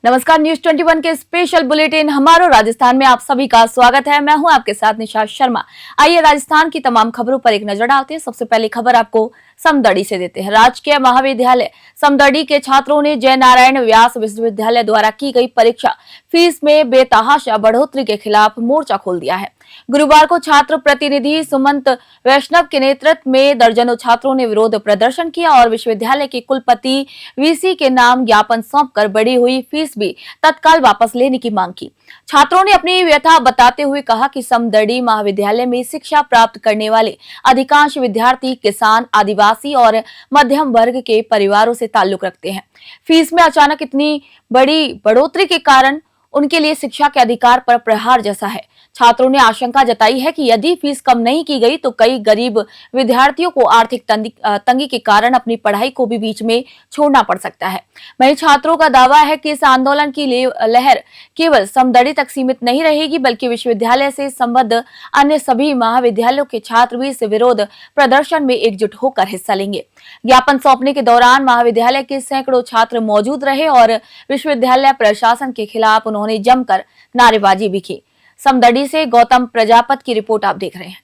नमस्कार, न्यूज 21 के special bulletin हमारो राजस्थान में आप सभी का स्वागत है। मैं हूं आपके साथ निशा शर्मा। आइए राजस्थान की तमाम खबरों पर एक नजर डालते हैं। सबसे पहले खबर आपको समदड़ी से देते हैं। राजकीय महाविद्यालय समदड़ी के छात्रों ने जय नारायण व्यास विश्वविद्यालय द्वारा की गई परीक्षा फीस में बेतहाशा बढ़ोतरी के खिलाफ मोर्चा खोल दिया है। गुरुवार को छात्र प्रतिनिधि सुमंत वैष्णव के नेतृत्व में दर्जनों छात्रों ने विरोध प्रदर्शन किया और विश्वविद्यालय के कुलपति वीसी के नाम ज्ञापन सौंपकर बढ़ी हुई फीस भी तत्काल वापस लेने की मांग की। छात्रों ने अपनी व्यथा बताते हुए कहा कि समदड़ी महाविद्यालय में शिक्षा प्राप्त करने वाले अधिकांश विद्यार्थी किसान, आदिवासी और मध्यम वर्ग के परिवारों से ताल्लुक रखते हैं। फीस में अचानक इतनी बड़ी बढ़ोतरी के कारण उनके लिए शिक्षा के अधिकार पर प्रहार जैसा है। छात्रों ने आशंका जताई है कि यदि फीस कम नहीं की गई तो कई गरीब विद्यार्थियों को आर्थिक तंगी के कारण अपनी पढ़ाई को भी बीच में छोड़ना पड़ सकता है। वहीं छात्रों का दावा है कि इस आंदोलन की लहर केवल समदड़ी तक सीमित नहीं रहेगी, बल्कि विश्वविद्यालय से संबद्ध अन्य सभी महाविद्यालयों के छात्र भी इस विरोध प्रदर्शन में एकजुट होकर हिस्सा लेंगे। ज्ञापन सौंपने के दौरान महाविद्यालय के सैकड़ों छात्र मौजूद रहे और विश्वविद्यालय प्रशासन के खिलाफ उन्होंने जमकर नारेबाजी भी की। समदड़ी से गौतम प्रजापत की रिपोर्ट आप देख रहे हैं।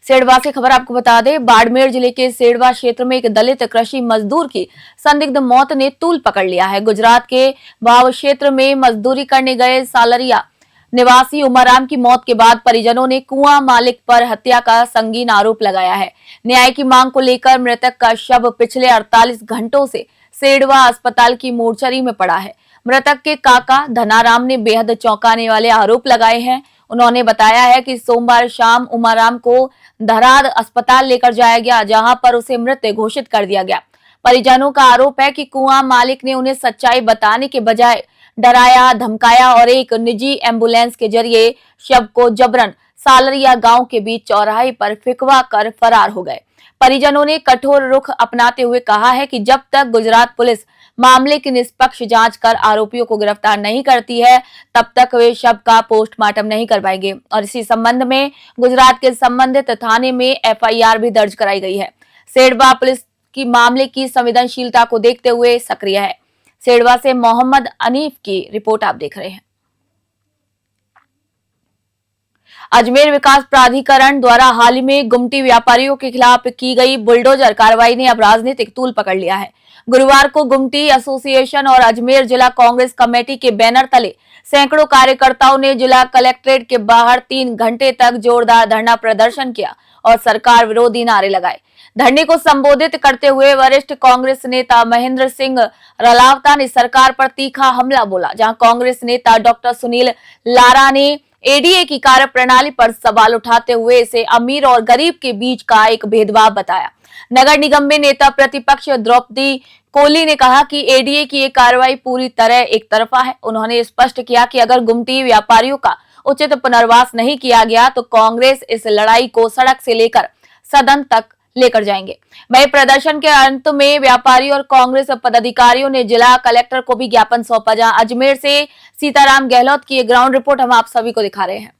सेड़वा से खबर आपको बता दें, बाड़मेर जिले के सेड़वा क्षेत्र में एक दलित कृषि मजदूर की संदिग्ध मौत ने तूल पकड़ लिया है। गुजरात के वाव क्षेत्र में मजदूरी करने गए सालरिया निवासी उमराम की मौत के बाद परिजनों ने कुआं मालिक पर हत्या का संगीन आरोप लगाया है। न्याय की मांग को लेकर मृतक का शव पिछले 48 घंटों से सेड़वा अस्पताल की मोर्चरी में पड़ा है। मृतक के काका धनाराम ने बेहद चौंकाने वाले आरोप लगाए हैं। उन्होंने बताया है कि सोमवार शाम उमाराम को धराद अस्पताल लेकर जाया गया, जहां पर उसे मृत घोषित कर दिया गया। परिजनों का आरोप है कि कुआं मालिक ने उन्हें सच्चाई बताने के बजाय डराया, धमकाया और एक निजी एम्बुलेंस के जरिए शव को जबरन सालरिया गांव के बीच चौराहे पर फिकवा कर फरार हो गए। परिजनों ने कठोर रुख अपनाते हुए कहा है कि जब तक गुजरात पुलिस मामले की निष्पक्ष जांच कर आरोपियों को गिरफ्तार नहीं करती है, तब तक वे शव का पोस्टमार्टम नहीं करवाएंगे। और इसी संबंध में गुजरात के संबंधित थाने में एफआईआर भी दर्ज कराई गई है। सेड़वा पुलिस की मामले की संवेदनशीलता को देखते हुए सक्रिय है। सेड़वा से मोहम्मद अनीफ की रिपोर्ट आप देख रहे हैं। अजमेर विकास प्राधिकरण द्वारा हाल ही में गुमटी व्यापारियों के खिलाफ की गई बुलडोजर कार्रवाई ने अब राजनीतिक तूल पकड़ लिया है। गुरुवार को गुमटी एसोसिएशन और अजमेर जिला कांग्रेस कमेटी के बैनर तले सैकड़ों कार्यकर्ताओं ने जिला कलेक्ट्रेट के बाहर 3 घंटे तक जोरदार धरना प्रदर्शन किया और सरकार विरोधी नारे लगाए। धरने को संबोधित करते हुए वरिष्ठ कांग्रेस नेता महेंद्र सिंह रलावता ने सरकार पर तीखा हमला बोला, जहां कांग्रेस नेता डॉक्टर सुनील लारा ने एडीए की कार्य प्रणाली पर सवाल उठाते हुए इसे अमीर और गरीब के बीच का एक भेदभाव बताया। नगर निगम में नेता प्रतिपक्ष द्रौपदी कोहली ने कहा कि एडीए की ये कार्रवाई पूरी तरह एक तरफा है। उन्होंने स्पष्ट किया कि अगर गुमटी व्यापारियों का उचित पुनर्वास नहीं किया गया तो कांग्रेस इस लड़ाई को सड़क से लेकर सदन तक लेकर जाएंगे। वही प्रदर्शन के अंत में व्यापारी और कांग्रेस पदाधिकारियों ने जिला कलेक्टर को भी ज्ञापन सौंपा। जहां अजमेर से सीताराम गहलोत की ग्राउंड रिपोर्ट हम आप सभी को दिखा रहे हैं।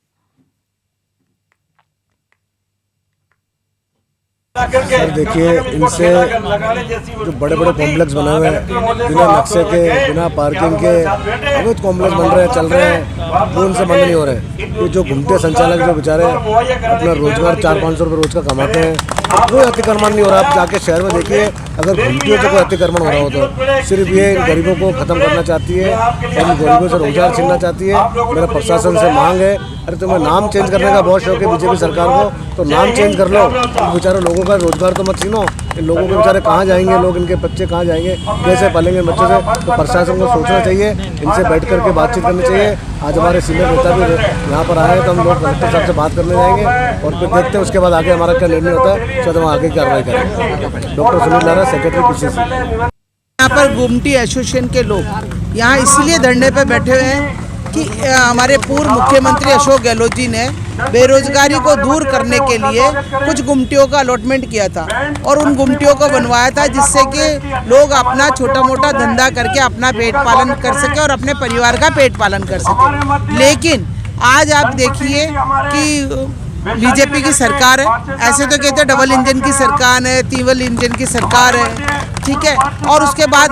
सर देखिए, इनसे जो बड़े बड़े कॉम्प्लेक्स बने हुए हैं, बिना नक्शे के, बिना पार्किंग के अवैध कॉम्प्लेक्स बन रहे हैं, चल रहे हैं, वो उनसे बंद नहीं हो रहे। ये जो घूमते संचालक जो बेचारे अपना रोजगार 400-500 रुपये रोज का कमाते हैं, कोई अतिक्रमण नहीं हो रहा। आप जाके शहर में देखिए, अगर घूमती हो तो कोई अतिक्रमण हो रहा हो तो सिर्फ ये इन गरीबों को खत्म करना चाहती है, इन गरीबों से रोजगार छीनना चाहती है। मेरा प्रशासन से मांग है, अरे तुम्हें नाम चेंज करने का बहुत शौक है बीजेपी सरकार को, तो नाम चेंज कर लो। बेचारे लोगों का रोजगार तो मत छीनो। इन लोगों के बेचारे कहाँ जाएंगे, लोग इनके बच्चे कहाँ जाएंगे, कैसे पालेंगे बच्चे से? तो प्रशासन को सोचना चाहिए, इनसे बैठ करके बातचीत करनी चाहिए। आज हमारे सीनियर नेता भी यहाँ पर आए तो हम लोग कलेक्टर साहब से बात करने जाएंगे और फिर देखते हैं उसके बाद आगे हमारा क्या निर्णय होता है, शायद हम आगे कार्रवाई करेंगे। Doctor Sunil Lara, secretary PCC. यहाँ पर गुमटी एसोसिएशन के लोग यहाँ इसलिए धरने पर बैठे हुए हैं कि हमारे पूर्व मुख्यमंत्री अशोक गहलोत जी ने बेरोजगारी को दूर करने के लिए कुछ गुमटियों का अलॉटमेंट किया था और उन गुमटियों को बनवाया था, जिससे कि लोग अपना छोटा मोटा धंधा करके अपना पेट पालन कर सके और अपने परिवार का पेट पालन कर सके। लेकिन आज आप देखिए कि बीजेपी की सरकार है, ऐसे तो कहते हैं डबल इंजन की सरकार है, तीवल इंजन की सरकार है, ठीक है। और उसके बाद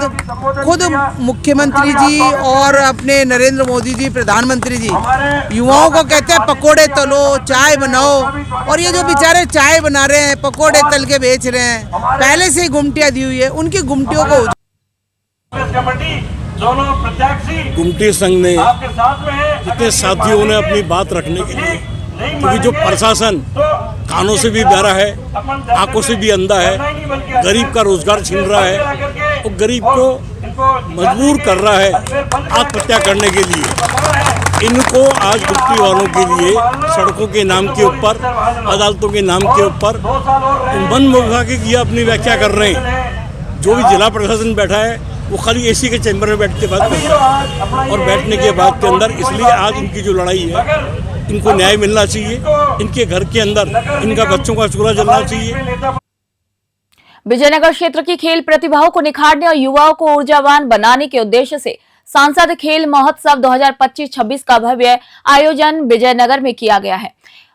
खुद मुख्यमंत्री जी और अपने नरेंद्र मोदी जी प्रधानमंत्री जी युवाओं को कहते हैं पकोड़े तलो, चाय बनाओ, और ये जो बेचारे चाय बना रहे हैं, पकोड़े तल के बेच रहे हैं, पहले से ही गुमटियाँ दी हुई है, उनकी गुमटियों को गुमटी संघ ने जितने साथियों ने अपनी बात रखने के लिए, क्योंकि जो प्रशासन कानों से भी बहरा है, आंखों से भी अंधा है, गरीब का रोजगार छीन रहा है और गरीब को मजबूर कर रहा है आत्महत्या करने के लिए। इनको आज गुमटी वालों के लिए सड़कों के नाम के ऊपर, अदालतों के नाम के ऊपर मन मुखा के किया अपनी व्याख्या कर रहे हैं। जो भी जिला प्रशासन बैठा है वो खाली एसी के चैम्बर में बैठ के बात कर रहा है, और बैठने के बाद के अंदर इसलिए आज इनकी जो लड़ाई है, इनको न्याय मिलना चाहिए, इनके घर के अंदर इनका बच्चों का चूल्हा जलना चाहिए। विजयनगर क्षेत्र की खेल प्रतिभाओं को निखारने और युवाओं को ऊर्जावान बनाने के उद्देश्य से सांसद खेल महोत्सव 2025-26 का भव्य आयोजन विजयनगर में किया गया है।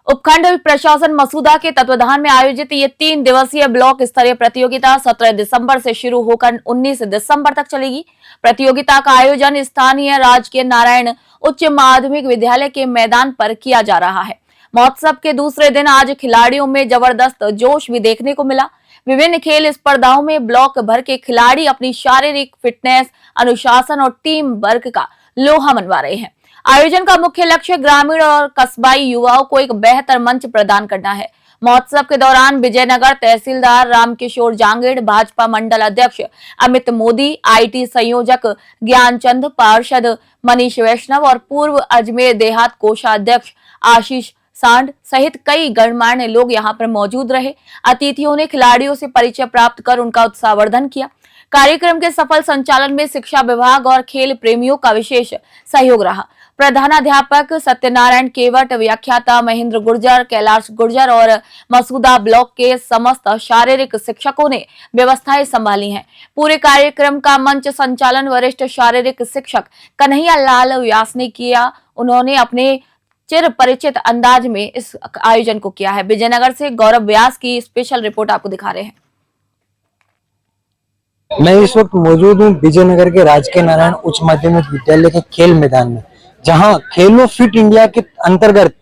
उपखंड प्रशासन मसूदा के तत्वाधान में आयोजित ये 3 दिवसीय ब्लॉक स्तरीय प्रतियोगिता 17 दिसंबर से शुरू होकर 19 दिसंबर तक चलेगी। प्रतियोगिता का आयोजन स्थानीय राजकीय नारायण उच्च माध्यमिक विद्यालय के मैदान पर किया जा रहा है। महोत्सव के दूसरे दिन आज खिलाड़ियों में जबरदस्त जोश भी देखने को मिला। विभिन्न खेल स्पर्धाओं में ब्लॉक भर के खिलाड़ी अपनी शारीरिक फिटनेस, अनुशासन और टीम वर्क का लोहा मनवा रहे हैं। आयोजन का मुख्य लक्ष्य ग्रामीण और कस्बाई युवाओं को एक बेहतर मंच प्रदान करना है। महोत्सव के दौरान विजयनगर तहसीलदार रामकिशोर जांगेड़, भाजपा मंडल अध्यक्ष अमित मोदी, आईटी संयोजक ज्ञानचंद, पार्षद मनीष वैष्णव और पूर्व अजमेर देहात कोषाध्यक्ष आशीष सांड सहित कई गणमान्य लोग यहां पर मौजूद रहे। अतिथियों ने खिलाड़ियों से परिचय प्राप्त कर उनका उत्साहवर्धन किया। कार्यक्रम के सफल संचालन में शिक्षा विभाग और खेल प्रेमियों का विशेष सहयोग रहा। प्रधानाध्यापक सत्यनारायण केवट, व्याख्याता महेंद्र गुर्जर, कैलाश गुर्जर और मसूदा ब्लॉक के समस्त शारीरिक शिक्षकों ने व्यवस्थाएं संभाली हैं। पूरे कार्यक्रम का मंच संचालन वरिष्ठ शारीरिक शिक्षक कन्हैया लाल व्यास ने किया। उन्होंने अपने चिर परिचित अंदाज में इस आयोजन को किया है। विजयनगर से गौरव व्यास की स्पेशल रिपोर्ट आपको दिखा रहे हैं। मैं इस वक्त मौजूद हूँ विजयनगर के राजकीय नारायण उच्च माध्यमिक विद्यालय के खेल मैदान में, जहां खेलो फिट इंडिया के अंतर्गत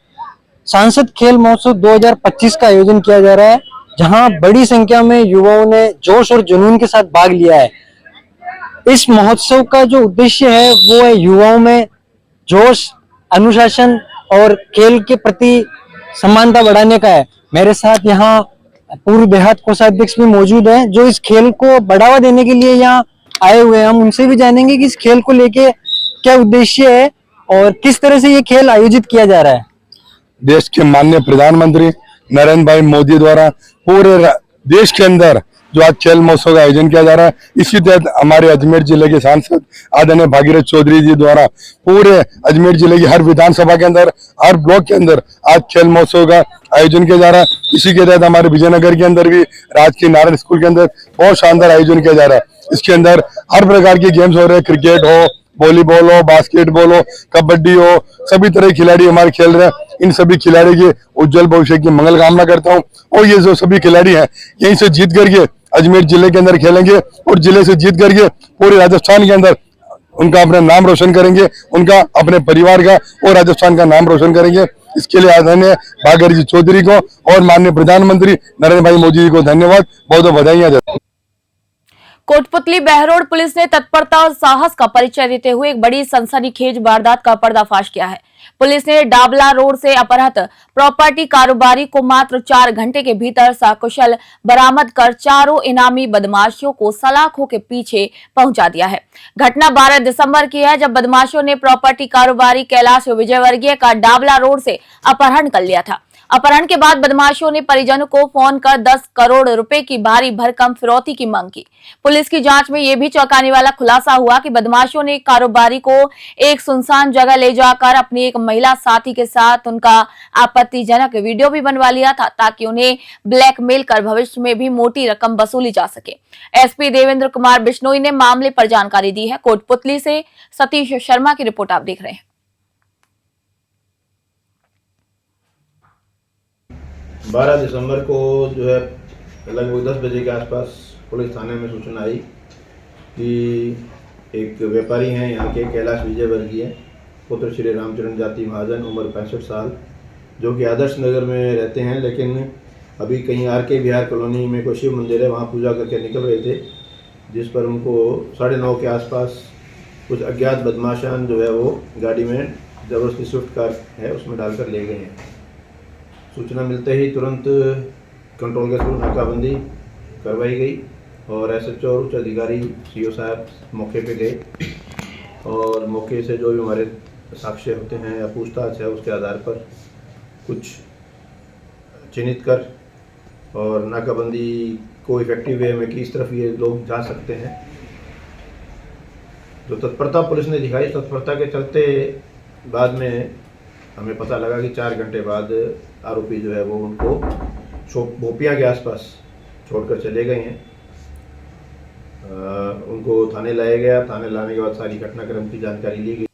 सांसद खेल महोत्सव 2025 का आयोजन किया जा रहा है, जहां बड़ी संख्या में युवाओं ने जोश और जुनून के साथ भाग लिया है। इस महोत्सव का जो उद्देश्य है वो है युवाओं में जोश, अनुशासन और खेल के प्रति समानता बढ़ाने का है। मेरे साथ यहाँ पूर्व देहात कोषाध्यक्ष भी मौजूद हैं, जो इस खेल को बढ़ावा देने के लिए यहाँ आए हुए हैं। हम उनसे भी जानेंगे कि इस खेल को लेके क्या उद्देश्य है और किस तरह से ये खेल आयोजित किया जा रहा है। देश के माननीय प्रधानमंत्री नरेंद्र भाई मोदी द्वारा पूरे देश के अंदर जो आज खेल महोत्सव का आयोजन किया जा रहा है, इसी तहत हमारे अजमेर जिले के सांसद आदरणीय भागीरथ चौधरी जी द्वारा पूरे अजमेर जिले की हर विधानसभा के अंदर, हर ब्लॉक के अंदर आज खेल महोत्सव का आयोजन किया जा रहा है। इसी के तहत हमारे विजयनगर के अंदर भी राजकीय नारायण स्कूल के अंदर बहुत शानदार आयोजन किया जा रहा है। इसके अंदर हर प्रकार के गेम्स हो रहे हैं, क्रिकेट हो, वॉलीबॉल हो, बास्केटबॉल हो, कबड्डी हो, सभी तरह के खिलाड़ी हमारे खेल रहे हैं। इन सभी खिलाड़ी के उज्जवल भविष्य की मंगल कामना करता हूं। और ये जो सभी खिलाड़ी हैं यहीं से जीत करके अजमेर जिले के अंदर खेलेंगे और जिले से जीत करके पूरे राजस्थान के अंदर उनका अपना नाम रोशन करेंगे, उनका अपने परिवार का और राजस्थान का नाम रोशन करेंगे। इसके लिए आदरणीय भागीरथ जी चौधरी को और माननीय प्रधानमंत्री नरेंद्र भाई मोदी जी को धन्यवाद, बहुत बहुत बधाइयां देता हूं। कोटपुतली बहरोड पुलिस ने तत्परता और साहस का परिचय देते हुए एक बड़ी सनसनीखेज वारदात का पर्दाफाश किया है। पुलिस ने डाबला रोड से अपहृत प्रॉपर्टी कारोबारी को मात्र 4 घंटे के भीतर सकुशल बरामद कर चारों इनामी बदमाशियों को सलाखों के पीछे पहुंचा दिया है। घटना 12 दिसंबर की है, जब बदमाशों ने प्रॉपर्टी कारोबारी कैलाश विजयवर्गीय का डाबला रोड से अपहरण कर लिया था। अपहरण के बाद बदमाशों ने परिजनों को फोन कर 10 करोड़ रुपए की भारी भरकम फिरौती की मांग की। पुलिस की जांच में यह भी चौंकाने वाला खुलासा हुआ कि बदमाशों ने कारोबारी को एक सुनसान जगह ले जाकर अपनी एक महिला साथी के साथ उनका आपत्तिजनक वीडियो भी बनवा लिया था, ताकि उन्हें ब्लैकमेल कर भविष्य में भी मोटी रकम वसूली जा सके। एसपी देवेंद्र कुमार बिश्नोई ने मामले पर जानकारी दी है। कोटपुतली से सतीश शर्मा की रिपोर्ट आप देख रहे हैं। 12 दिसंबर को जो है लगभग 10 बजे के आसपास पुलिस थाने में सूचना आई कि एक व्यापारी हैं यहाँ के कैलाश विजय वर्गीय पुत्र श्री रामचरण जाति महाजन, उम्र 65 साल, जो कि आदर्श नगर में रहते हैं, लेकिन अभी कहीं RK बिहार कॉलोनी में कोई शिव मंदिर है, वहाँ पूजा करके निकल रहे थे, जिस पर उनको 9:30 के आसपास कुछ अज्ञात बदमाशान जो है वो गाड़ी में ज़बरदस्ती स्विफ्ट कार है उसमें डालकर ले गए हैं। सूचना मिलते ही तुरंत कंट्रोल के थ्रू नाकाबंदी करवाई गई और SHO और उच्च अधिकारी CO साहब मौके पे गए और मौके से जो भी हमारे साक्ष्य होते हैं या पूछताछ है उसके आधार पर कुछ चिन्हित कर और नाकाबंदी को इफेक्टिव वे में किस तरफ ये लोग जा सकते हैं, जो तत्परता पुलिस ने दिखाई, तत्परता के चलते बाद में हमें पता लगा कि 4 घंटे बाद आरोपी जो है वो उनको भोपिया के आसपास छोड़कर चले गए हैं। उनको थाने लाया गया, थाने लाने के बाद सारी घटनाक्रम की जानकारी ली गई।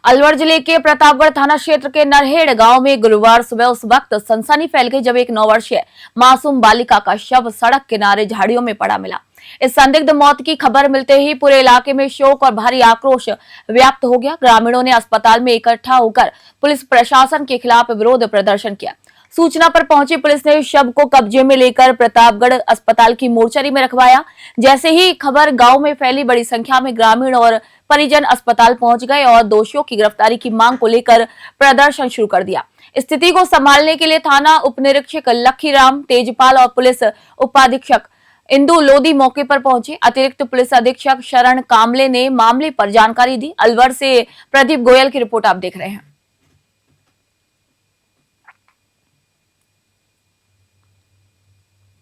अलवर जिले के प्रतापगढ़ थाना क्षेत्र के नरहेड़ गांव में गुरुवार सुबह उस वक्त सनसनी फैल गई जब एक 9 वर्षीय मासूम बालिका का शव सड़क किनारे झाड़ियों में पड़ा मिला। इस संदिग्ध मौत की खबर मिलते ही पूरे इलाके में शोक और भारी आक्रोश व्याप्त हो गया। ग्रामीणों ने अस्पताल में इकट्ठा होकर पुलिस प्रशासन के खिलाफ विरोध प्रदर्शन किया। सूचना पर पहुंची पुलिस ने शव को कब्जे में लेकर प्रतापगढ़ अस्पताल की मोर्चरी में रखवाया। जैसे ही खबर गांव में फैली, बड़ी संख्या में ग्रामीण और परिजन अस्पताल पहुंच गए और दोषियों की गिरफ्तारी की मांग को लेकर प्रदर्शन शुरू कर दिया। स्थिति को संभालने के लिए थाना उप निरीक्षक लखीराम तेजपाल और पुलिस उपाधीक्षक इंदु लोधी मौके पर पहुंचे। अतिरिक्त पुलिस अधीक्षक शरण कामले ने मामले पर जानकारी दी। अलवर से प्रदीप गोयल की रिपोर्ट आप देख रहे हैं।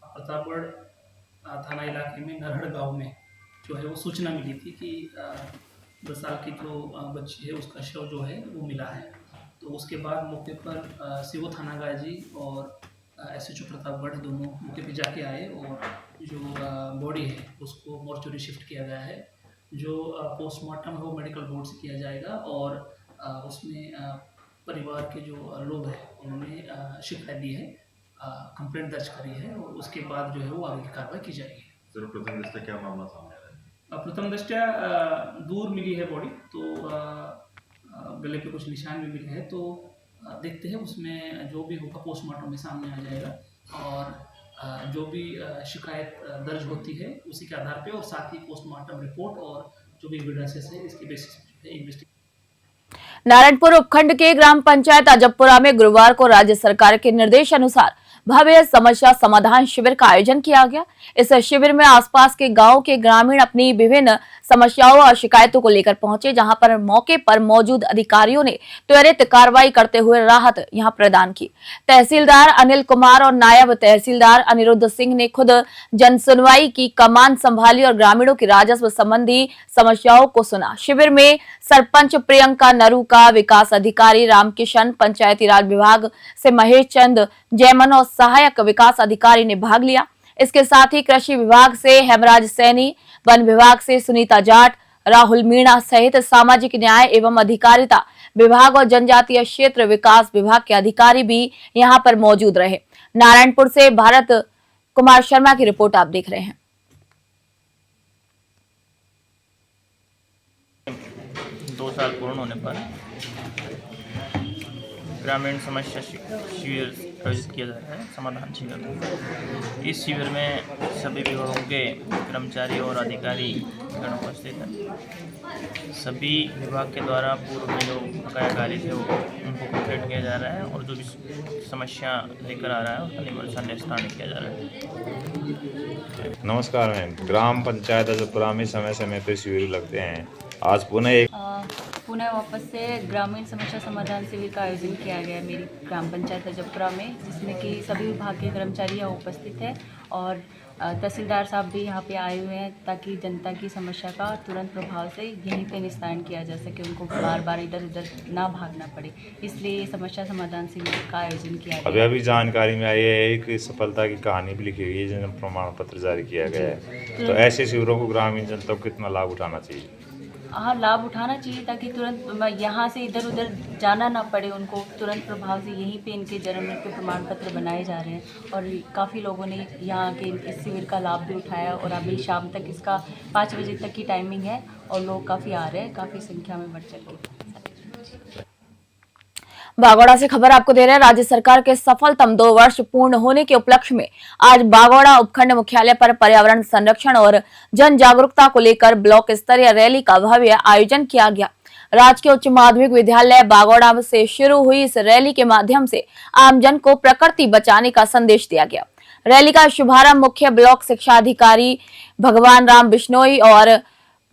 प्रतापगढ़ थाना इलाके में नरहड़ गांव में जो है वो सूचना मिली थी कि 10 साल की जो बच्ची है उसका शव जो है वो मिला है। तो उसके बाद मौके पर सीओ थाना गाजी और SHO प्रतापगढ़ दोनों मौके पे जाके आए और जो बॉडी है उसको मोर्चरी शिफ्ट किया गया है। जो पोस्टमार्टम है वो मेडिकल बोर्ड से किया जाएगा और उसमें परिवार के जो लोग हैं उन्होंने शिकायत दी है, कंप्लेंट दर्ज करी है और उसके बाद जो है वो आगे की कार्रवाई की जाएगी। सर, प्रथम दृष्टया क्या मामला सामने आ रहा है? प्रथम दृष्टया दूर मिली है बॉडी, तो गले पे कुछ निशान भी मिले हैं, तो देखते हैं उसमें जो भी होगा पोस्टमार्टम में सामने आ जाएगा और जो भी शिकायत दर्ज होती है उसी के आधार पे और साथ ही पोस्टमार्टम रिपोर्ट और जो भी एविडेंसेस है इसके बेसिस पे इन्वेस्टिगेशन। नारायणपुर उपखंड के ग्राम पंचायत अजबपुरा में गुरुवार को राज्य सरकार के निर्देश अनुसार भव्य समस्या समाधान शिविर का आयोजन किया गया। इस शिविर में आसपास के गांव के ग्रामीण अपनी विभिन्न समस्याओं और शिकायतों को लेकर पहुंचे, जहां पर मौके पर मौजूद अधिकारियों ने त्वरित कार्रवाई करते हुए राहत यहां प्रदान की। तहसीलदार अनिल कुमार और नायब तहसीलदार अनिरुद्ध सिंह ने खुद जनसुनवाई की कमान संभाली और ग्रामीणों की राजस्व संबंधी समस्याओं को सुना। शिविर में सरपंच प्रियंका नरूका, विकास अधिकारी रामकिशन, पंचायती राज विभाग से महेश चंद जैमन और सहायक विकास अधिकारी ने भाग लिया। इसके साथ ही कृषि विभाग से हेमराज सैनी, वन विभाग से सुनीता जाट, राहुल मीणा सहित सामाजिक न्याय एवं अधिकारिता विभाग और जनजातीय क्षेत्र विकास विभाग के अधिकारी भी यहां पर मौजूद रहे। नारायणपुर से भारत कुमार शर्मा की रिपोर्ट आप देख रहे हैं। 2 साल पूर्ण होने पर ग्रामीण समस्या शिविर आयोजित किया जा रहा है, समाधान शिविर। इस शिविर में सभी विभागों के कर्मचारी और अधिकारी गण उपस्थित हैं। सभी विभाग के द्वारा पूर्व में जो बकाया कार्य थे वो उनको कंप्लीट किया जा रहा है और जो भी समस्या लेकर आ रहा है उसका निवारण निस्तारण किया जा रहा है। नमस्कार मैम, ग्राम पंचायत अजबपुरा में समय समय पर शिविर लगते हैं। आज पुनः वापस से ग्रामीण समस्या समाधान शिविर का आयोजन किया गया मेरी ग्राम पंचायत अजबपुरा में, जिसमें कि सभी विभाग के कर्मचारी यहाँ उपस्थित हैं और तहसीलदार साहब भी यहाँ पे आए हुए हैं ताकि जनता की समस्या का तुरंत प्रभाव से यहीं पे निस्तारण किया जा सके, उनको बार बार इधर उधर ना भागना पड़े, इसलिए समस्या समाधान शिविर का आयोजन किया गया। अभी जानकारी में आई है एक सफलता की कहानी भी लिखी हुई है, जिन्हें प्रमाण पत्र जारी किया गया है। तो ऐसे शिविरों को ग्रामीण जनता को कितना लाभ उठाना चाहिए? हाँ, लाभ उठाना चाहिए ताकि तुरंत यहाँ से इधर उधर जाना ना पड़े उनको। तुरंत प्रभाव से यहीं पे इनके जन्म मृत्यु प्रमाण पत्र बनाए जा रहे हैं और काफ़ी लोगों ने यहाँ के इस शिविर का लाभ भी उठाया और अभी शाम तक इसका 5 बजे तक की टाइमिंग है और लोग काफ़ी आ रहे हैं, काफ़ी संख्या में बढ़ चढ़ के। बागोड़ा से खबर आपको दे रहे हैं। राज्य सरकार के सफलतम 2 वर्ष पूर्ण होने के उपलक्ष्य में आज बागोड़ा उपखंड मुख्यालय पर पर्यावरण संरक्षण और जन जागरूकता को लेकर ब्लॉक स्तरीय रैली का भव्य आयोजन किया गया। राजकीय उच्च माध्यमिक विद्यालय बागोड़ा से शुरू हुई इस रैली के माध्यम से आमजन को प्रकृति बचाने का संदेश दिया गया। रैली का शुभारंभ मुख्य ब्लॉक शिक्षा अधिकारी भगवान राम बिश्नोई और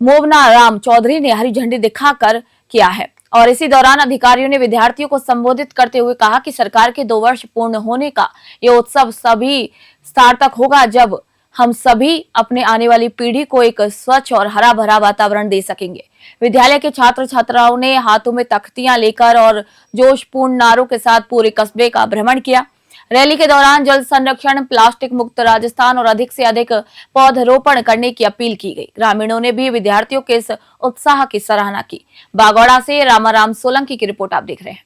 मोबना राम चौधरी ने हरी झंडी दिखाकर किया है और इसी दौरान अधिकारियों ने विद्यार्थियों को संबोधित करते हुए कहा कि सरकार के 2 वर्ष पूर्ण होने का ये उत्सव सभी सार्थक होगा जब हम सभी अपने आने वाली पीढ़ी को एक स्वच्छ और हरा भरा वातावरण दे सकेंगे। विद्यालय के छात्र छात्राओं ने हाथों में तख्तियां लेकर और जोशपूर्ण नारों के साथ पूरे कस्बे का भ्रमण किया। रैली के दौरान जल संरक्षण, प्लास्टिक मुक्त राजस्थान और अधिक से अधिक पौधरोपण करने की अपील की गई। ग्रामीणों ने भी विद्यार्थियों के इस उत्साह की सराहना की। बागोड़ा से रामाराम सोलंकी की रिपोर्ट आप देख रहे हैं।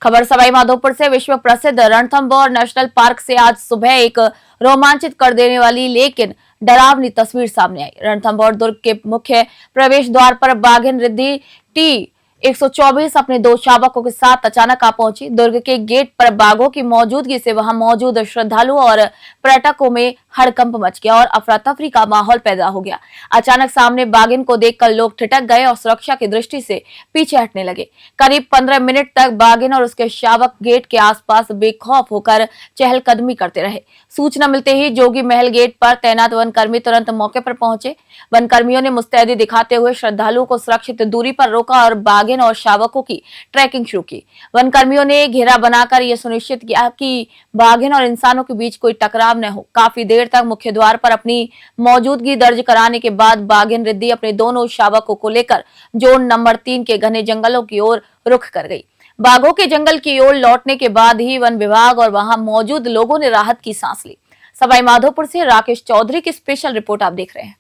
खबर सवाई माधोपुर से विश्व प्रसिद्ध रणथंभौर नेशनल पार्क से आज सुबह एक रोमांचित कर देने वाली लेकिन डरावनी तस्वीर सामने आई। रणथंभौर दुर्ग के मुख्य प्रवेश द्वार पर बाघिन रिद्धि T-124 अपने 2 शावकों के साथ अचानक आ पहुंची। दुर्ग के गेट पर बाघों की मौजूदगी से वहां मौजूद श्रद्धालुओं और पर्यटकों में हड़कंप मच गया और अफरा तफरी का माहौल पैदा हो गया। अचानक सामने बाघिन को देखकर लोग ठिठक गए और सुरक्षा की दृष्टि से पीछे हटने लगे। करीब 15 मिनट तक बाघिन और उसके शावक गेट के आसपास बेखौफ होकर चहलकदमी करते रहे। सूचना मिलते ही जोगी महल गेट पर तैनात वनकर्मी तुरंत मौके पर पहुंचे। वनकर्मियों ने मुस्तैदी दिखाते हुए श्रद्धालुओं को सुरक्षित दूरी पर रोका और बाघिन और शावकों की ट्रैकिंग शुरू की। वनकर्मियों ने घेरा बनाकर यह सुनिश्चित किया कि बाघिन और इंसानों के बीच कोई टकराव न हो। काफी देर तक मुख्य द्वार पर अपनी मौजूदगी दर्ज कराने के बाद बाघिन रिद्धि अपने दोनों शावकों को लेकर जोन नंबर 3 के घने जंगलों की ओर रुख कर गई। बाघों के जंगल की ओर लौटने के बाद ही वन विभाग और वहां मौजूद लोगों ने राहत की सांस ली। सवाई माधोपुर से राकेश चौधरी की स्पेशल रिपोर्ट आप देख रहे हैं।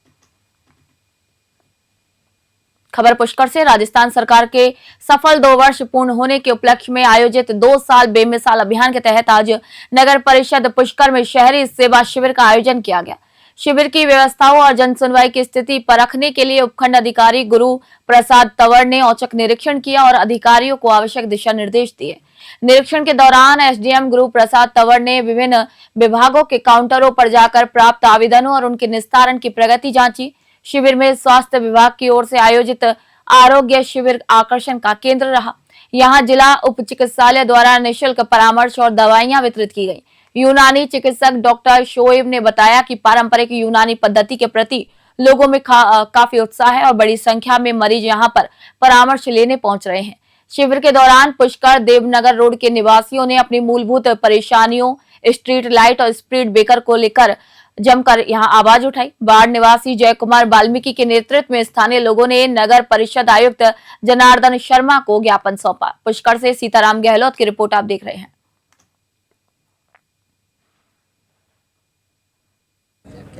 खबर पुष्कर से राजस्थान सरकार के सफल 2 वर्ष पूर्ण होने के उपलक्ष्य में आयोजित 2 साल बेमिसाल अभियान के तहत आज नगर परिषद पुष्कर में शहरी सेवा शिविर का आयोजन किया गया। शिविर की व्यवस्थाओं और जन सुनवाई की स्थिति परखने के लिए उपखंड अधिकारी गुरु प्रसाद तंवर ने औचक निरीक्षण किया और अधिकारियों को आवश्यक दिशा निर्देश दिए। निरीक्षण के दौरान एसडीएम गुरु प्रसाद तंवर ने विभिन्न विभागों के काउंटरों पर जाकर प्राप्त आवेदनों और उनके निस्तारण की प्रगति जांची। शिविर में स्वास्थ्य विभाग की ओर से आयोजित आरोग्य शिविर आकर्षण का केंद्र रहा। यहां जिला उप चिकित्सालय द्वारा निःशुल्क परामर्श और दवाइयां वितरित की गई। यूनानी चिकित्सक डॉक्टर शोएब ने बताया कि पारंपरिक यूनानी पद्धति के प्रति लोगों में काफी उत्साह है और बड़ी संख्या में मरीज यहां पर परामर्श लेने पहुंच रहे हैं। शिविर के दौरान पुष्कर देवनगर रोड के निवासियों ने अपनी मूलभूत परेशानियों, स्ट्रीट लाइट और स्पीड ब्रेकर को लेकर जमकर यहां आवाज उठाई। बाढ़ निवासी जय कुमार वाल्मीकि के नेतृत्व में स्थानीय लोगों ने नगर परिषद आयुक्त जनार्दन शर्मा को ज्ञापन सौंपा। पुष्कर से सीताराम गहलोत की रिपोर्ट आप देख रहे हैं।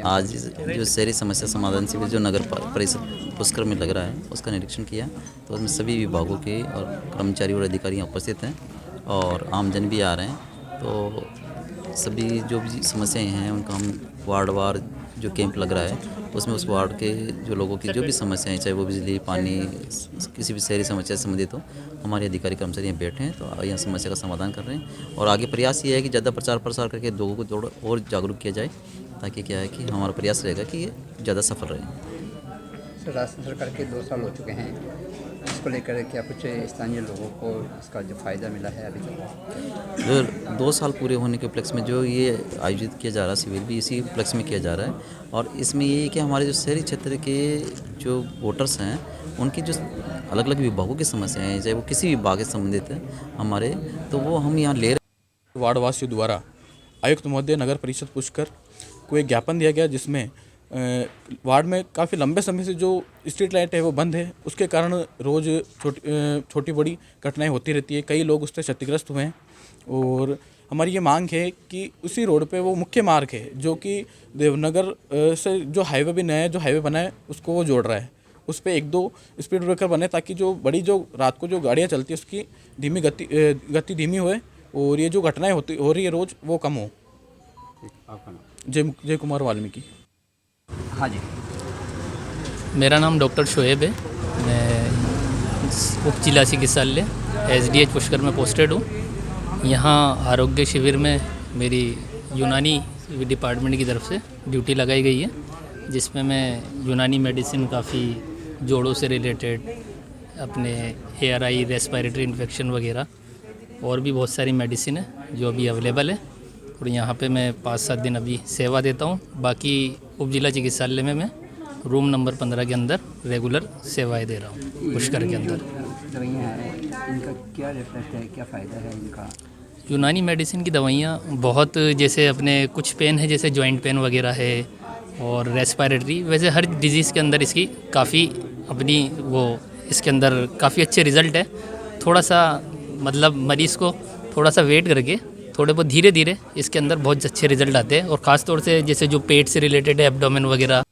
आज जो शहरी समस्या समाधान शिविर जो नगर परिषद पुष्कर में लग रहा है उसका निरीक्षण किया, तो उसमें सभी विभागों के और कर्मचारी और अधिकारी उपस्थित हैं और आमजन भी आ रहे हैं। तो सभी जो भी समस्याएं हैं उनका हम वार्डवार जो कैंप लग रहा है उसमें उस वार्ड के जो लोगों की जो भी समस्याएं, चाहे वो बिजली, पानी, किसी भी शहरी समस्या से संबंधित हो, हमारे अधिकारी कर्मचारी यहाँ बैठे हैं तो यहाँ समस्या का समाधान कर रहे हैं। और आगे प्रयास ये है कि ज़्यादा प्रचार प्रसार करके लोगों को थोड़ा और जागरूक किया जाए, ताकि क्या है कि हमारा प्रयास रहेगा कि ये ज़्यादा सफल रहे। सर, राजस्थान सरकार के 2 साल हो चुके हैं, इसको लेकर क्या कुछ स्थानीय लोगों को इसका जो फ़ायदा मिला है अभी तक? जो 2 साल पूरे होने के उपलक्ष्य में जो ये आयोजित किया जा रहा है शिविर भी इसी उपलक्ष्य में किया जा रहा है। और इसमें ये है कि हमारे जो शहरी क्षेत्र के जो वोटर्स हैं उनकी जो अलग अलग विभागों की समस्याएं हैं, चाहे वो किसी भी विभाग से संबंधित है हमारे, तो वो हम यहाँ ले रहे हैं। वार्डवासियों द्वारा आयुक्त महोदय नगर परिषद पुष्कर को एक ज्ञापन दिया गया जिसमें वार्ड में काफ़ी लंबे समय से जो स्ट्रीट लाइट है वो बंद है, उसके कारण रोज़ छोटी बड़ी घटनाएं होती रहती है। कई लोग उससे क्षतिग्रस्त हुए हैं और हमारी ये मांग है कि उसी रोड पे वो मुख्य मार्ग है जो कि देवनगर से जो हाईवे भी नया जो हाईवे बना है उसको वो जोड़ रहा है, उस पर 1-2 स्पीड ब्रेकर बने ताकि जो बड़ी जो रात को जो गाड़ियाँ चलती है उसकी धीमी गति धीमी होए और ये जो घटनाएं हो रही है रोज़ वो कम हो। आपका नाम? जय कुमार वाल्मीकि। हाँ जी। मेरा नाम डॉक्टर शोएब है, मैं उप जिला चिकित्सालय SDH पुष्कर में पोस्टेड हूँ। यहाँ आरोग्य शिविर में मेरी यूनानी डिपार्टमेंट की तरफ से ड्यूटी लगाई गई है, जिसमें मैं यूनानी मेडिसिन काफ़ी जोड़ों से रिलेटेड अपने ARI रेस्पिरेटरी इन्फेक्शन वगैरह और भी बहुत सारी मेडिसिन है जो अभी अवेलेबल है और यहाँ पे मैं 5-7 दिन अभी सेवा देता हूँ। बाकी उप जिला चिकित्सालय में मैं रूम नंबर 15 के अंदर रेगुलर सेवाएं दे रहा हूँ पुष्कर के अंदर। दवाइयाँ हैं, इनका क्या रिफ्लेक्ट है, क्या फ़ायदा है इनका? यूनानी मेडिसिन की दवाइयाँ बहुत, जैसे अपने कुछ पेन है जैसे जॉइंट पेन वगैरह है और रेस्पिरेटरी, वैसे हर डिजीज़ के अंदर इसकी काफ़ी अपनी वो इसके अंदर काफ़ी अच्छे रिज़ल्ट है। थोड़ा सा मतलब मरीज़ को थोड़ा सा वेट करके थोड़े बहुत धीरे धीरे इसके अंदर बहुत अच्छे रिजल्ट आते हैं और ख़ास तौर से जैसे जो पेट से रिलेटेड है, एब्डोमेन वगैरह।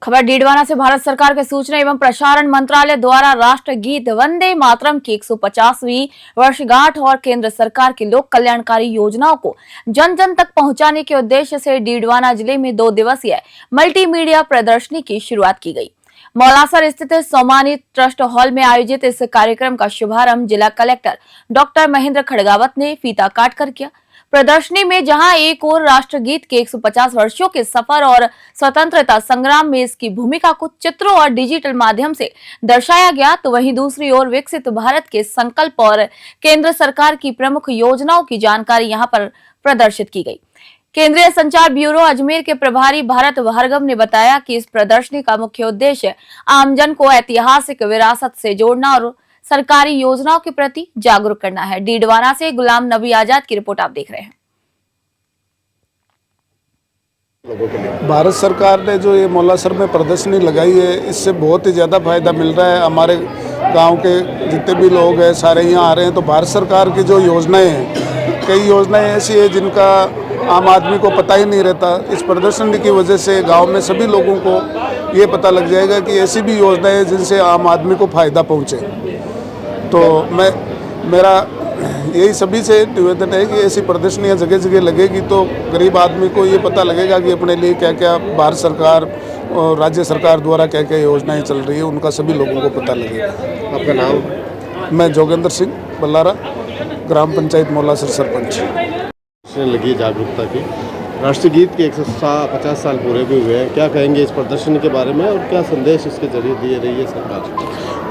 खबर डीडवाना से। भारत सरकार के सूचना एवं प्रसारण मंत्रालय द्वारा राष्ट्रगीत वंदे मातरम की 150वीं वर्षगांठ और केंद्र सरकार की लोक कल्याणकारी योजनाओं को जन जन तक पहुंचाने के उद्देश्य से डीडवाना जिले में 2 दिवसीय मल्टीमीडिया प्रदर्शनी की शुरुआत की गई। मौलासर स्थित सोमानी ट्रस्ट हॉल में आयोजित इस कार्यक्रम का शुभारंभ जिला कलेक्टर डॉक्टर महेंद्र खड़गावत ने फीता काटकर किया। प्रदर्शनी में जहां एक ओर राष्ट्रगीत के 150 वर्षों के सफर और स्वतंत्रता संग्राम में इसकी भूमिका को चित्रों और डिजिटल माध्यम से दर्शाया गया, तो वहीं दूसरी ओर विकसित भारत के संकल्प और केंद्र सरकार की प्रमुख योजनाओं की जानकारी यहां पर प्रदर्शित की गई। केंद्रीय संचार ब्यूरो अजमेर के प्रभारी भारत भार्गव ने बताया कि इस प्रदर्शनी का मुख्य उद्देश्य आमजन को ऐतिहासिक विरासत से जोड़ना और सरकारी योजनाओं के प्रति जागरूक करना है। डीडवाना से गुलाम नबी आजाद की रिपोर्ट आप देख रहे हैं। भारत सरकार ने जो ये मौलासर में प्रदर्शनी लगाई है, इससे बहुत ही ज़्यादा फायदा मिल रहा है। हमारे गांव के जितने भी लोग हैं सारे यहाँ आ रहे हैं। तो भारत सरकार की जो योजनाएं हैं, कई योजनाएं ऐसी है जिनका आम आदमी को पता ही नहीं रहता। इस प्रदर्शनी की वजह से गांव में सभी लोगों को ये पता लग जाएगा कि ऐसी भी योजनाएं हैं जिनसे आम आदमी को फ़ायदा पहुँचे। तो मेरा यही सभी से निवेदन है कि ऐसी प्रदर्शनियाँ जगह जगह लगेगी तो गरीब आदमी को ये पता लगेगा कि अपने लिए क्या क्या भारत सरकार और राज्य सरकार द्वारा क्या क्या योजनाएं चल रही है, उनका सभी लोगों को पता लगेगा। आपका नाम? मैं जोगेंद्र सिंह बल्लारा, ग्राम पंचायत मौलासर सरपंच। लगी जागरूकता की राष्ट्रीय गीत के 150 साल पूरे भी हुए हैं, क्या कहेंगे इस प्रदर्शनी के बारे में और क्या संदेश इसके जरिए दिए रही है सरकार?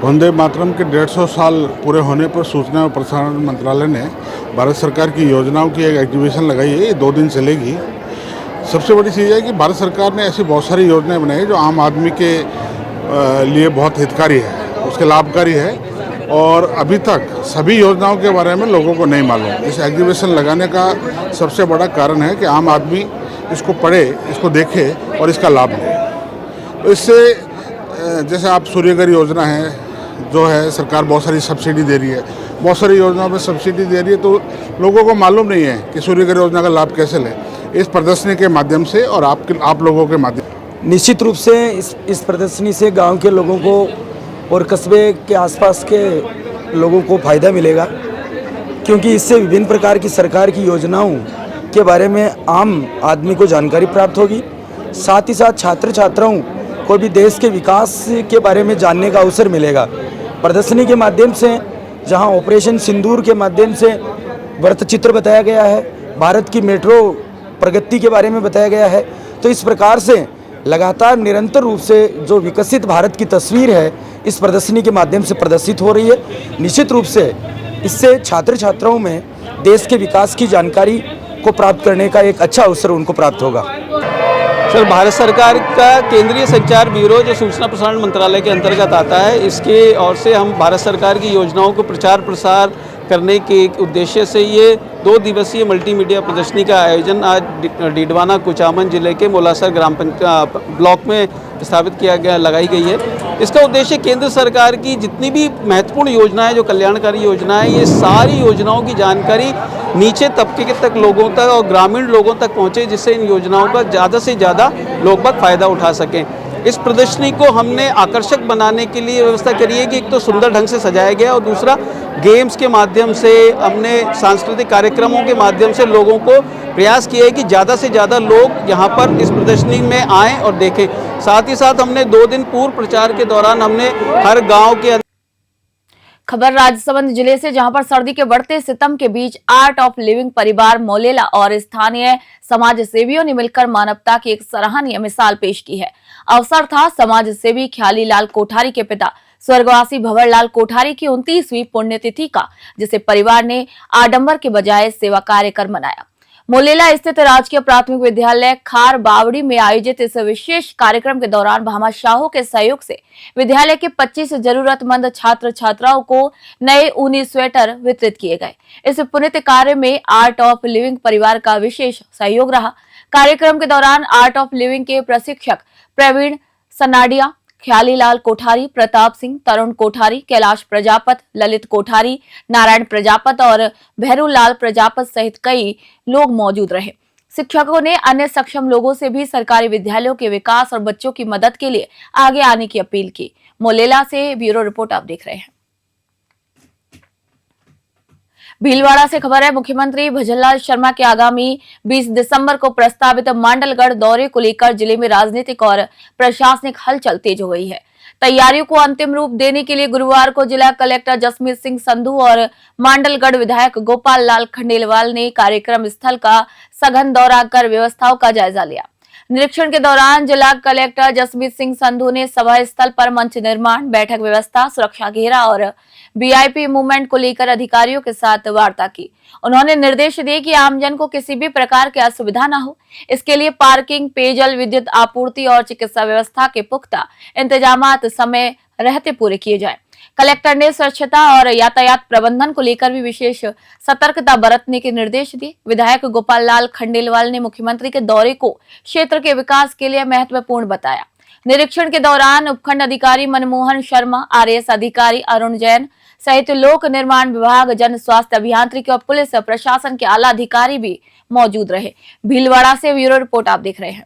वंदे मातरम के 150 साल पूरे होने पर सूचना और प्रसारण मंत्रालय ने भारत सरकार की योजनाओं की एक एग्जीबिशन लगाई है। ये 2 दिन चलेगी। सबसे बड़ी चीज़ है कि भारत सरकार ने ऐसी बहुत सारी योजनाएं बनाई जो आम आदमी के लिए बहुत हितकारी है, उसके लाभकारी है और अभी तक सभी योजनाओं के बारे में लोगों को नहीं मालूम। इस एग्जीबिशन लगाने का सबसे बड़ा कारण है कि आम आदमी इसको पढ़े, इसको देखे और इसका लाभ ले। तो इससे जैसे आप सूर्यघर योजना है जो है, सरकार बहुत सारी सब्सिडी दे रही है, बहुत सारी योजनाओं में सब्सिडी दे रही है, तो लोगों को मालूम नहीं है कि सूर्यघर योजना का लाभ कैसे लें। इस प्रदर्शनी के माध्यम से और आप लोगों के माध्यम निश्चित रूप से इस प्रदर्शनी से गांव के लोगों को और कस्बे के आसपास के लोगों को फ़ायदा मिलेगा, क्योंकि इससे विभिन्न प्रकार की सरकार की योजनाओं के बारे में आम आदमी को जानकारी प्राप्त होगी। साथ ही साथ छात्र छात्राओं को भी देश के विकास के बारे में जानने का अवसर मिलेगा। प्रदर्शनी के माध्यम से जहां ऑपरेशन सिंदूर के माध्यम से वृत्तचित्र बताया गया है, भारत की मेट्रो प्रगति के बारे में बताया गया है, तो इस प्रकार से लगातार निरंतर रूप से जो विकसित भारत की तस्वीर है इस प्रदर्शनी के माध्यम से प्रदर्शित हो रही है। निश्चित रूप से इससे छात्र छात्राओं में देश के विकास की जानकारी को प्राप्त करने का एक अच्छा अवसर उनको प्राप्त होगा। सर, भारत सरकार का केंद्रीय संचार ब्यूरो जो सूचना प्रसारण मंत्रालय के अंतर्गत आता है, इसके ओर से हम भारत सरकार की योजनाओं को प्रचार प्रसार करने के उद्देश्य से ये 2 दिवसीय मल्टीमीडिया प्रदर्शनी का आयोजन आज डीडवाना कुचामन जिले के मौलासर ग्राम ब्लॉक में स्थापित किया गया, लगाई गई है। इसका उद्देश्य केंद्र सरकार की जितनी भी महत्वपूर्ण योजनाएं, जो कल्याणकारी योजनाएं, ये सारी योजनाओं की जानकारी नीचे तबके तक लोगों तक और ग्रामीण लोगों तक पहुंचे, जिससे इन योजनाओं का ज़्यादा से ज़्यादा लोग बाग फायदा उठा सकें। इस प्रदर्शनी को हमने आकर्षक बनाने के लिए व्यवस्था करी है कि एक तो सुंदर ढंग से सजाया गया और दूसरा गेम्स के माध्यम से, हमने सांस्कृतिक कार्यक्रमों के माध्यम से लोगों को प्रयास किया है कि ज़्यादा से ज़्यादा लोग यहाँ पर इस प्रदर्शनी में आएँ और देखें। साथ ही साथ हमने 2 दिन पूर्व प्रचार के दौरान हमने हर गाँव के खबर राजसमंद जिले से, जहां पर सर्दी के बढ़ते सितम के बीच आर्ट ऑफ लिविंग परिवार मोलेला और स्थानीय समाज सेवियों ने मिलकर मानवता की एक सराहनीय मिसाल पेश की है। अवसर था समाज सेवी ख्याली लाल कोठारी के पिता स्वर्गवासी भंवर लाल कोठारी की 29वीं पुण्यतिथि का, जिसे परिवार ने आडंबर के बजाय सेवा कार्य कर मनाया। मोलेला स्थित राजकीय प्राथमिक विद्यालय खार बावड़ी में आयोजित इस विशेष कार्यक्रम के दौरान भामाशाहों के सहयोग से विद्यालय के 25 जरूरतमंद छात्र छात्राओं को नए ऊनी स्वेटर वितरित किए गए। इस पुण्य कार्य में आर्ट ऑफ लिविंग परिवार का विशेष सहयोग रहा। कार्यक्रम के दौरान आर्ट ऑफ लिविंग के प्रशिक्षक प्रवीण सनाडिया, ख्याली लाल कोठारी, प्रताप सिंह, तरुण कोठारी, कैलाश प्रजापत, ललित कोठारी, नारायण प्रजापत और भैरू लाल प्रजापत सहित कई लोग मौजूद रहे। शिक्षकों ने अन्य सक्षम लोगों से भी सरकारी विद्यालयों के विकास और बच्चों की मदद के लिए आगे आने की अपील की। मोलेला से ब्यूरो रिपोर्ट आप देख रहे हैं। भीलवाड़ा से खबर है, मुख्यमंत्री भजनलाल शर्मा के आगामी 20 दिसंबर को प्रस्तावित मांडलगढ़ दौरे को लेकर जिले में राजनीतिक और प्रशासनिक हलचल तेज हो गई है। तैयारियों को अंतिम रूप देने के लिए गुरुवार को जिला कलेक्टर जसमीत सिंह संधू और मांडलगढ़ विधायक गोपाल लाल खंडेलवाल ने कार्यक्रम स्थल का सघन दौरा कर व्यवस्थाओं का जायजा लिया। निरीक्षण के दौरान जिला कलेक्टर जसमीत सिंह संधू ने सभा स्थल पर मंच निर्माण, बैठक व्यवस्था, सुरक्षा घेरा और वीआईपी मूवमेंट को लेकर अधिकारियों के साथ वार्ता की। उन्होंने निर्देश दिए कि आमजन को किसी भी प्रकार की असुविधा न हो, इसके लिए पार्किंग, पेयजल, विद्युत आपूर्ति और चिकित्सा व्यवस्था के पुख्ता इंतजामात समय रहते पूरे किए जाएं। कलेक्टर ने स्वच्छता और यातायात प्रबंधन को लेकर भी विशेष सतर्कता बरतने के निर्देश दिए। विधायक गोपाल लाल खंडेलवाल ने मुख्यमंत्री के दौरे को क्षेत्र के विकास के लिए महत्वपूर्ण बताया। निरीक्षण के दौरान उपखंड अधिकारी मनमोहन शर्मा, आरएएस अधिकारी अरुण जैन सहित लोक निर्माण विभाग, जन स्वास्थ्य अभियांत्रिकी और पुलिस प्रशासन के आला अधिकारी भी मौजूद रहे। भीलवाड़ा से ब्यूरो रिपोर्ट आप देख रहे हैं।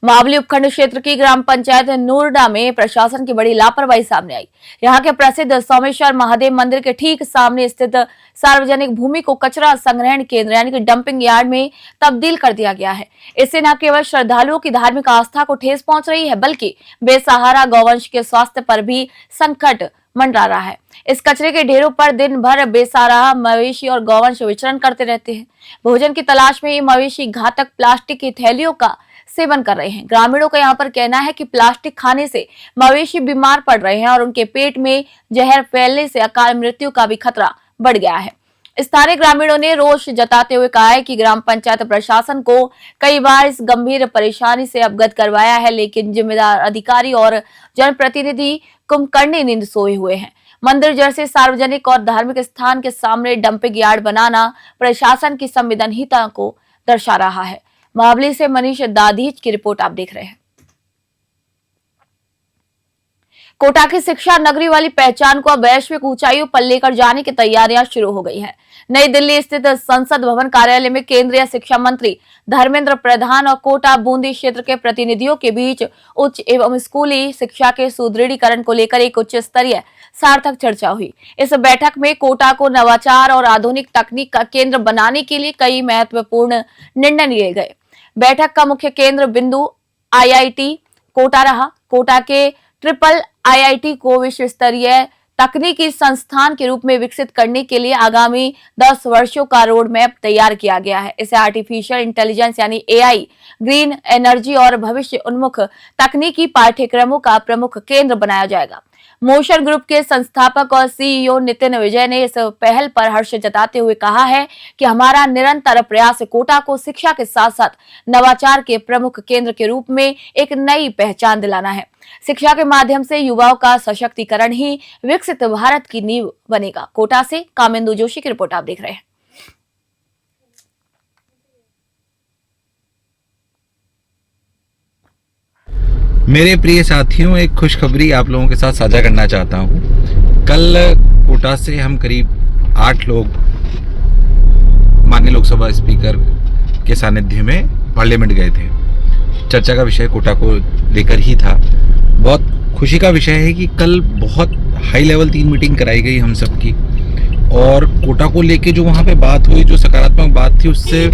महाबली उपखंड क्षेत्र की ग्राम पंचायत नूरडा में प्रशासन की बड़ी लापरवाही सामने आई। यहाँ के प्रसिद्ध सोमेश्वर महादेव मंदिर के ठीक सामने स्थित सार्वजनिक भूमि को कचरा संग्रहण केंद्र यानी कि डंपिंग यार्ड में तब्दील कर दिया गया है। इससे न केवल श्रद्धालुओं की धार्मिक आस्था को ठेस पहुंच रही है, बल्कि बेसहारा गौवंश के स्वास्थ्य पर भी संकट मंडरा रहा है। इस कचरे के ढेरों पर दिन भर बेसहारा मवेशी और गौवंश विचरण करते रहते हैं। भोजन की तलाश में ये मवेशी घातक प्लास्टिक की थैलियों का सेवन कर रहे हैं। ग्रामीणों का यहाँ पर कहना है कि प्लास्टिक खाने से मवेशी बीमार पड़ रहे हैं और उनके पेट में जहर फैलने से अकाल मृत्यु का भी खतरा बढ़ गया है। स्थानीय ग्रामीणों ने रोष जताते हुए कहा है कि ग्राम पंचायत प्रशासन को कई बार इस गंभीर परेशानी से अवगत करवाया है, लेकिन जिम्मेदार अधिकारी और जनप्रतिनिधि कुंभकर्णी नींद सोए हुए हैं। मंदिर जैसे सार्वजनिक और धार्मिक स्थान के सामने डंपिंग यार्ड बनाना प्रशासन की संवेदनहीनता को दर्शा रहा है। महाबली से मनीष दाधीच की रिपोर्ट आप देख रहे हैं। कोटा की शिक्षा नगरी वाली पहचान को अब वैश्विक ऊंचाइयों पर लेकर जाने की तैयारियां शुरू हो गई हैं। नई दिल्ली स्थित संसद भवन कार्यालय में केंद्रीय शिक्षा मंत्री धर्मेंद्र प्रधान और कोटा बूंदी क्षेत्र के प्रतिनिधियों के बीच उच्च एवं स्कूली शिक्षा के सुदृढ़ीकरण को लेकर एक उच्च स्तरीय सार्थक चर्चा हुई। इस बैठक में कोटा को नवाचार और आधुनिक तकनीक का केंद्र बनाने के लिए कई महत्वपूर्ण निर्णय लिए गए। बैठक का मुख्य केंद्र बिंदु आईआईटी कोटा रहा। कोटा के ट्रिपल आईआईटी को विश्व स्तरीय तकनीकी संस्थान के रूप में विकसित करने के लिए आगामी 10 वर्षों का रोड मैप तैयार किया गया है। इसे आर्टिफिशियल इंटेलिजेंस यानी एआई, ग्रीन एनर्जी और भविष्य उन्मुख तकनीकी पाठ्यक्रमों का प्रमुख केंद्र बनाया जाएगा। मोशन ग्रुप के संस्थापक और सीईओ नितिन विजय ने इस पहल पर हर्ष जताते हुए कहा है कि हमारा निरंतर प्रयास कोटा को शिक्षा के साथ साथ नवाचार के प्रमुख केंद्र के रूप में एक नई पहचान दिलाना है। शिक्षा के माध्यम से युवाओं का सशक्तिकरण ही विकसित भारत की नींव बनेगा। कोटा से कामेंदु जोशी की रिपोर्ट आप देख रहे हैं। मेरे प्रिय साथियों, एक खुशखबरी आप लोगों के साथ साझा करना चाहता हूँ। कल कोटा से हम करीब 8 लोग माननीय लोकसभा स्पीकर के सानिध्य में पार्लियामेंट गए थे। चर्चा का विषय कोटा को लेकर ही था। बहुत खुशी का विषय है कि कल बहुत हाई लेवल 3 मीटिंग कराई गई हम सबकी, और कोटा को लेके जो वहाँ पे बात हुई, जो सकारात्मक बात थी, उससे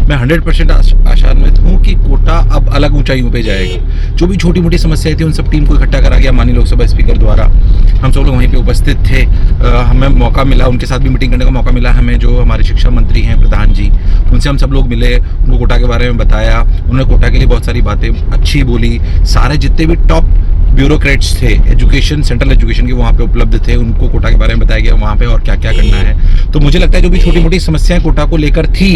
मैं 100% आशान्वित हूँ कि कोटा अब अलग ऊंचाइयों पे जाएगा। जो भी छोटी मोटी समस्याएं थी उन सब टीम को इकट्ठा करा गया माननीय लोकसभा स्पीकर द्वारा। हम सब लोग वहीं पे उपस्थित थे। हमें मौका मिला, उनके साथ भी मीटिंग करने का मौका मिला हमें। जो हमारे शिक्षा मंत्री हैं प्रधान जी, उनसे हम सब लोग मिले, उनको कोटा के बारे में बताया। उन्होंने कोटा के लिए बहुत सारी बातें अच्छी बोली। सारे जितने भी टॉप ब्यूरोक्रेट्स थे एजुकेशन, सेंट्रल एजुकेशन के, वहाँ पे उपलब्ध थे। उनको कोटा के बारे में बताया गया वहाँ पे और क्या क्या करना है। तो मुझे लगता है जो भी छोटी मोटी समस्याएं कोटा को लेकर थी,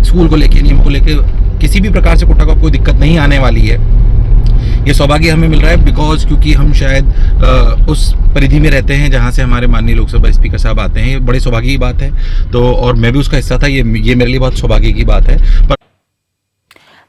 स्कूल को लेकर, नियम को लेकर, किसी भी प्रकार से कोटा को कोई दिक्कत नहीं आने वाली है। ये सौभाग्य हमें मिल रहा है क्योंकि हम शायद उस परिधि में रहते हैं जहाँ से हमारे माननीय लोकसभा स्पीकर साहब आते हैं। ये बड़ी सौभाग्य की बात है। तो और मैं भी उसका हिस्सा था। ये मेरे लिए बहुत सौभाग्य की बात है।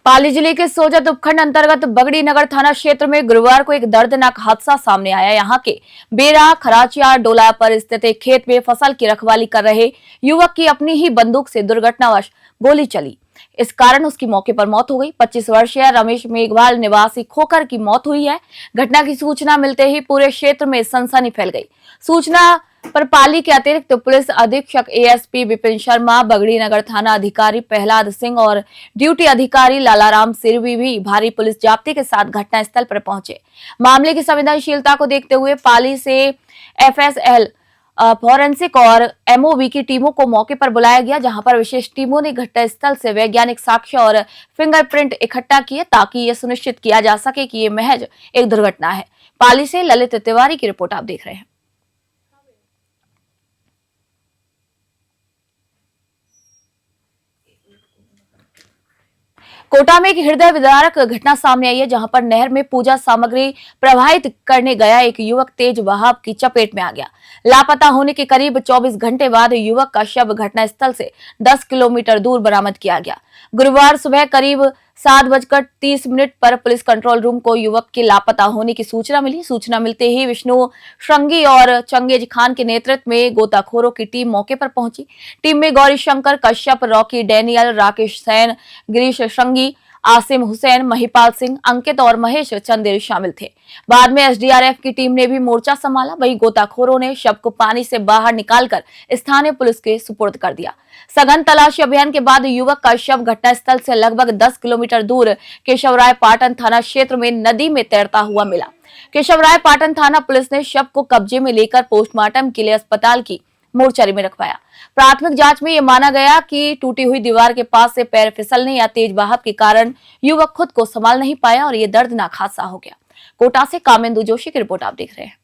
पाली जिले के सोजत उपखंड अंतर्गत बगड़ी नगर थाना क्षेत्र में गुरुवार को एक दर्दनाक हादसा सामने आया। यहां के बेरा खराचिया डोला पर स्थित एक खेत में फसल की रखवाली कर रहे युवक की अपनी ही बंदूक से दुर्घटनावश गोली चली। इस कारण उसकी मौके पर मौत हो गई। 25 वर्षीय रमेश मेघवाल निवासी खोखर की मौत हुई है। घटना की सूचना मिलते ही पूरे क्षेत्र में सनसनी फैल गई। सूचना पर पाली के अतिरिक्त पुलिस अधीक्षक एएसपी विपिन शर्मा, बगड़ी नगर थाना अधिकारी प्रहलाद सिंह और ड्यूटी अधिकारी लालाराम सिरवी भी भारी पुलिस जाब्ते के साथ घटनास्थल पर पहुंचे। मामले की संवेदनशीलता को देखते हुए पाली से एफएसएल, फॉरेंसिक और एमओवी की टीमों को मौके पर बुलाया गया, जहां पर विशेष टीमों ने घटनास्थल से वैज्ञानिक साक्ष्य और फिंगरप्रिंट इकट्ठा किए ताकि यह सुनिश्चित किया जा सके कि ये महज एक दुर्घटना है। पाली से ललित तिवारी की रिपोर्ट आप देख रहे हैं। कोटा में एक हृदय विदारक घटना सामने आई है, जहां पर नहर में पूजा सामग्री प्रवाहित करने गया एक युवक तेज बहाव की चपेट में आ गया। लापता होने के करीब 24 घंटे बाद युवक का शव घटनास्थल से 10 किलोमीटर दूर बरामद किया गया। गुरुवार सुबह करीब 7:30 पर पुलिस कंट्रोल रूम को युवक के लापता होने की सूचना मिली। सूचना मिलते ही विष्णु श्रृंगी और चंगेज खान के नेतृत्व में गोताखोरों की टीम मौके पर पहुंची। टीम में गौरी शंकर कश्यप, रॉकी डैनियल, राकेश सैन, गिरीश श्रृंगी, आसिम हुसैन, महिपाल सिंह, अंकित और महेश चंदेल शामिल थे। बाद में एसडीआरएफ की टीम ने भी मोर्चा संभाला। वहीं गोताखोरों ने शव को पानी से बाहर निकालकर स्थानीय पुलिस के सुपुर्द कर दिया। सघन तलाशी अभियान के बाद युवक का शव घटनास्थल से लगभग 10 किलोमीटर दूर केशवराय पाटन थाना क्षेत्र में नदी में तैरता हुआ मिला। केशवराय पाटन थाना पुलिस ने शव को कब्जे में लेकर पोस्टमार्टम के लिए अस्पताल की मोर्चरी में रखवाया। प्राथमिक जांच में यह माना गया कि टूटी हुई दीवार के पास से पैर फिसलने या तेज बहाव के कारण युवक खुद को संभाल नहीं पाया और यह दर्दनाक हादसा हो गया। कोटा से कामेंदु जोशी की रिपोर्ट आप देख रहे हैं।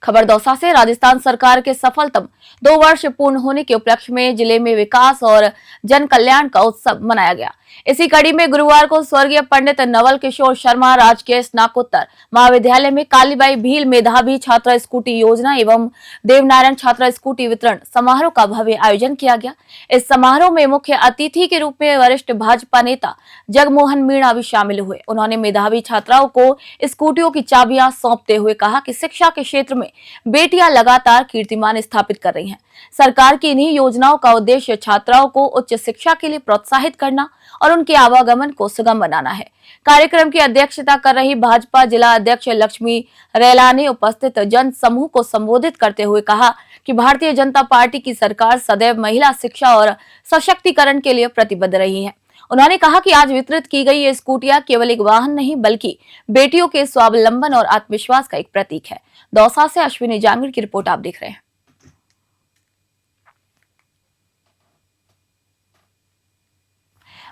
खबर दौसा से। राजस्थान सरकार के सफलतम 2 वर्ष पूर्ण होने के उपलक्ष्य में जिले में विकास और जन कल्याण का उत्सव मनाया गया। इसी कड़ी में गुरुवार को स्वर्गीय पंडित नवल किशोर शर्मा राजकीय स्नातकोत्तर महाविद्यालय में कालीबाई भील मेधावी छात्रा स्कूटी योजना एवं देवनारायण छात्रा स्कूटी वितरण समारोह का भव्य आयोजन किया गया। इस समारोह में मुख्य अतिथि के रूप में वरिष्ठ भाजपा नेता जगमोहन मीणा भी शामिल हुए। उन्होंने मेधावी छात्राओं को स्कूटियों की चाबियां सौंपते हुए कहा कि शिक्षा के क्षेत्र में बेटियां लगातार कीर्तिमान स्थापित कर रही हैं। सरकार की इन्हीं योजनाओं का उद्देश्य छात्राओं को उच्च शिक्षा के लिए प्रोत्साहित करना और उनके आवागमन को सुगम बनाना है। कार्यक्रम की अध्यक्षता कर रही भाजपा जिला अध्यक्ष लक्ष्मी रेला ने उपस्थित जन समूह को संबोधित करते हुए कहा कि भारतीय जनता पार्टी की सरकार सदैव महिला शिक्षा और सशक्तिकरण के लिए प्रतिबद्ध रही है। उन्होंने कहा कि आज वितरित की गई ये स्कूटियां केवल एक वाहन नहीं बल्कि बेटियों के स्वावलंबन और आत्मविश्वास का एक प्रतीक है। दौसा से अश्विनी जांगड़ की रिपोर्ट आप देख रहे हैं।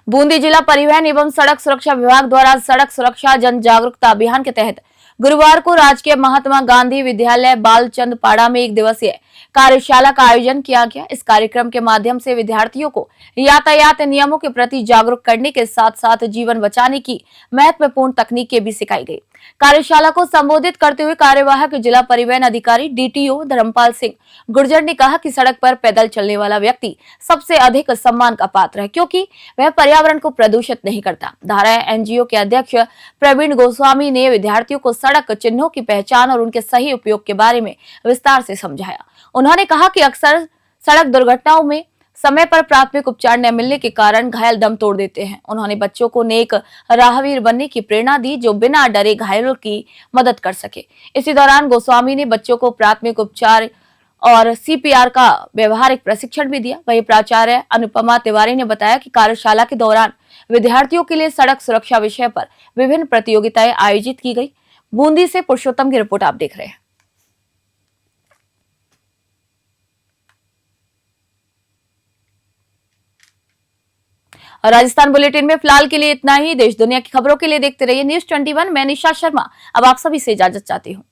बूंदी जिला परिवहन एवं सड़क सुरक्षा विभाग द्वारा सड़क सुरक्षा जन जागरूकता अभियान के तहत गुरुवार को राजकीय महात्मा गांधी विद्यालय बालचंद पाड़ा में 1 दिवसीय कार्यशाला का आयोजन किया गया। इस कार्यक्रम के माध्यम से विद्यार्थियों को यातायात नियमों के प्रति जागरूक करने के साथ साथ जीवन बचाने की महत्वपूर्ण तकनीकें भी सिखाई गई। कार्यशाला को संबोधित करते हुए कार्यवाहक जिला परिवहन अधिकारी डीटीओ धर्मपाल सिंह गुर्जर ने कहा कि सड़क पर पैदल चलने वाला व्यक्ति सबसे अधिक सम्मान का पात्र है, क्योंकि वह पर्यावरण को प्रदूषित नहीं करता। धारा एनजीओ के अध्यक्ष प्रवीण गोस्वामी ने विद्यार्थियों को सड़क चिन्हों की पहचान और उनके सही उपयोग के बारे में विस्तार से समझाया। उन्होंने कहा कि अक्सर सड़क दुर्घटनाओं में समय पर प्राथमिक उपचार न मिलने के कारण घायल दम तोड़ देते हैं। उन्होंने बच्चों को नेक राहवीर बनने की प्रेरणा दी, जो बिना डरे घायलों की मदद कर सके। इसी दौरान गोस्वामी ने बच्चों को प्राथमिक उपचार और सीपीआर का व्यवहारिक प्रशिक्षण भी दिया। वहीं प्राचार्य अनुपमा तिवारी ने बताया कि कार्यशाला के दौरान विद्यार्थियों के लिए सड़क सुरक्षा विषय पर विभिन्न प्रतियोगिताएं आयोजित की गई। बूंदी से पुरुषोत्तम की रिपोर्ट आप देख रहे हैं। राजस्थान बुलेटिन में फिलहाल के लिए इतना ही। देश दुनिया की खबरों के लिए देखते रहिए न्यूज़ 21। मैं निशा शर्मा अब आप सभी से इजाजत चाहती हूँ।